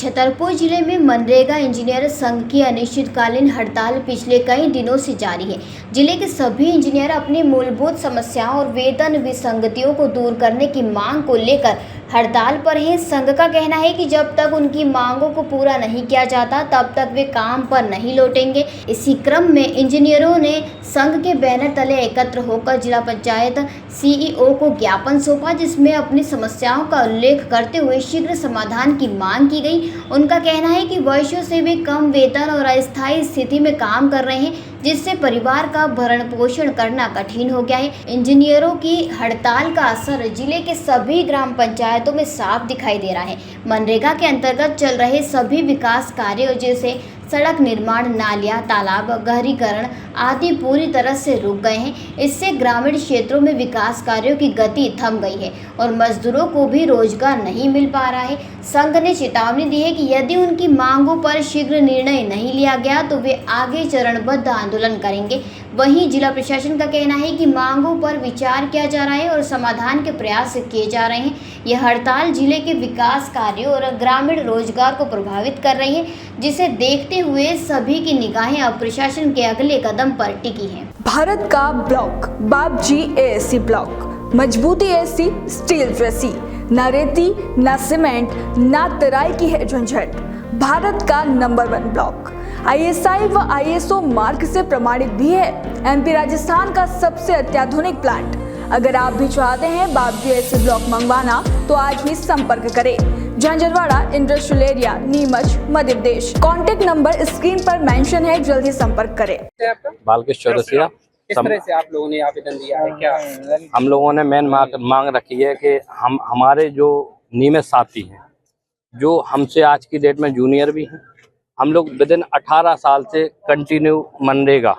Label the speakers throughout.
Speaker 1: छतरपुर जिले में मनरेगा इंजीनियर संघ की अनिश्चितकालीन हड़ताल पिछले कई दिनों से जारी है। जिले के सभी इंजीनियर अपनी मूलभूत समस्याओं और वेतन विसंगतियों को दूर करने की मांग को लेकर हड़ताल पर हैं। संघ का कहना है कि जब तक उनकी मांगों को पूरा नहीं किया जाता तब तक वे काम पर नहीं लौटेंगे। इसी क्रम में इंजीनियरों ने संघ के बैनर तले एकत्र होकर जिला पंचायत सीईओ को ज्ञापन सौंपा, जिसमें अपनी समस्याओं का उल्लेख करते हुए शीघ्र समाधान की मांग की गई। उनका कहना है कि वर्षों से वे कम वेतन और अस्थायी स्थिति में काम कर रहे हैं, जिससे परिवार का भरण पोषण करना कठिन हो गया है। इंजीनियरों की हड़ताल का असर जिले के सभी ग्राम पंचायतों में साफ दिखाई दे रहा है। मनरेगा के अंतर्गत चल रहे सभी विकास कार्यों जैसे सड़क निर्माण, नालियां, तालाब, गहरीकरण आदि पूरी तरह से रुक गए हैं। इससे ग्रामीण क्षेत्रों में विकास कार्यों की गति थम गई है और मजदूरों को भी रोजगार नहीं मिल पा रहा है। संघ ने चेतावनी दी है कि यदि उनकी मांगों पर शीघ्र निर्णय नहीं लिया गया तो वे आगे चरणबद्ध आंदोलन करेंगे। वहीं जिला प्रशासन का कहना है कि मांगों पर विचार किया जा रहा है और समाधान के प्रयास किए जा रहे हैं। यह हड़ताल जिले के विकास कार्यों और ग्रामीण रोजगार को प्रभावित कर रही है, जिसे देखते हुए सभी की निगाहें अब प्रशासन के अगले कदम पर टिकी हैं।
Speaker 2: भारत का ब्लॉक बाबजी एएससी ब्लॉक, मजबूती एसी स्टील जैसी, न रेती न सीमेंट न तराई की है झंझट। भारत का नंबर 1 ब्लॉक ISI व ISO मार्क से प्रमाणित भी है। MP राजस्थान का सबसे अत्याधुनिक प्लांट। अगर आप भी चाहते हैं बाबजी एएससी ब्लॉक मंगवाना तो आज ही संपर्क करें। Jhanjharwada industrial area, Neemuch, Madhya Pradesh. Contact number screen पर मेंशन है, जल्दी संपर्क करें।
Speaker 3: बालकृष्ण चौरसिया।
Speaker 4: किस तरह से आप लोगों ने आवेदन दिया है? क्या
Speaker 3: हम लोगों ने मेन मांग रखी है कि हमारे जो नियमित साथी हैं, जो हमसे आज की डेट में जूनियर भी हैं, हम लोग विदिन 18 साल से कंटिन्यू मनरेगा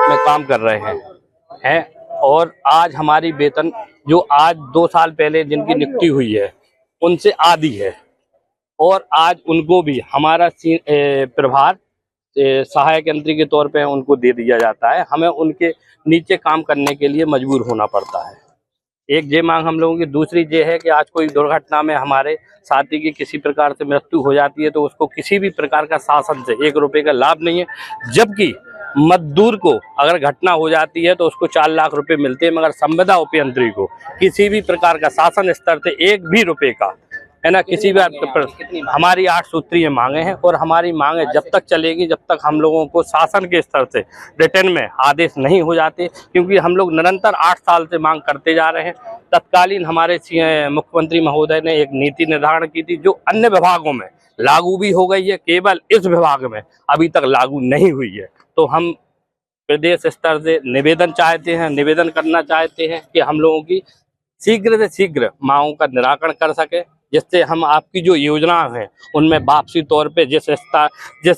Speaker 3: में काम कर रहे हैं और आज हमारी वेतन जो आज 2 साल पहले जिनकी नियुक्ति हुई है उनसे आधी है और आज उनको भी हमारा प्रभार सहायक यंत्री के तौर पे उनको दे दिया जाता है। हमें उनके नीचे काम करने के लिए मजबूर होना पड़ता है। एक ये मांग हम लोगों की। दूसरी ये है कि आज कोई दुर्घटना में हमारे साथी की किसी प्रकार से मृत्यु हो जाती है तो उसको किसी भी प्रकार का शासन से 1 रुपये का लाभ नहीं है, जबकि मजदूर को अगर घटना हो जाती है तो उसको 4 लाख रुपए मिलते हैं, मगर संविदा उपयंत्री को किसी भी प्रकार का शासन स्तर से 1 भी रुपये का है ना किसी भी। हमारी 8 सूत्रीय मांगे हैं और हमारी मांगे जब तक चलेगी जब तक हम लोगों को शासन के स्तर से रिटर्न में आदेश नहीं हो जाते, क्योंकि हम लोग निरंतर 8 साल से मांग करते जा रहे हैं। तत्कालीन हमारे मुख्यमंत्री महोदय ने एक नीति निर्धारण की थी जो अन्य विभागों में लागू भी हो गई है, केवल इस विभाग में अभी तक लागू नहीं हुई है। तो हम प्रदेश स्तर से निवेदन करना चाहते हैं कि हम लोगों की शीघ्र से शीघ्र मांगों का निराकरण कर सके, जिससे हम आपकी जो योजना है उनमें वापसी तौर पे जिस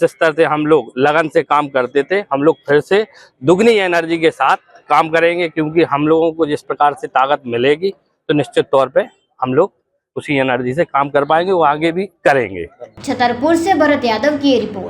Speaker 3: स्तर से हम लोग लगन से काम करते थे, हम लोग फिर से दुगनी एनर्जी के साथ काम करेंगे, क्योंकि हम लोगों को जिस प्रकार से ताकत मिलेगी तो निश्चित तौर पे हम लोग उसी एनर्जी से काम कर पाएंगे, वो आगे भी करेंगे।
Speaker 1: छतरपुर से भरत यादव की रिपोर्ट।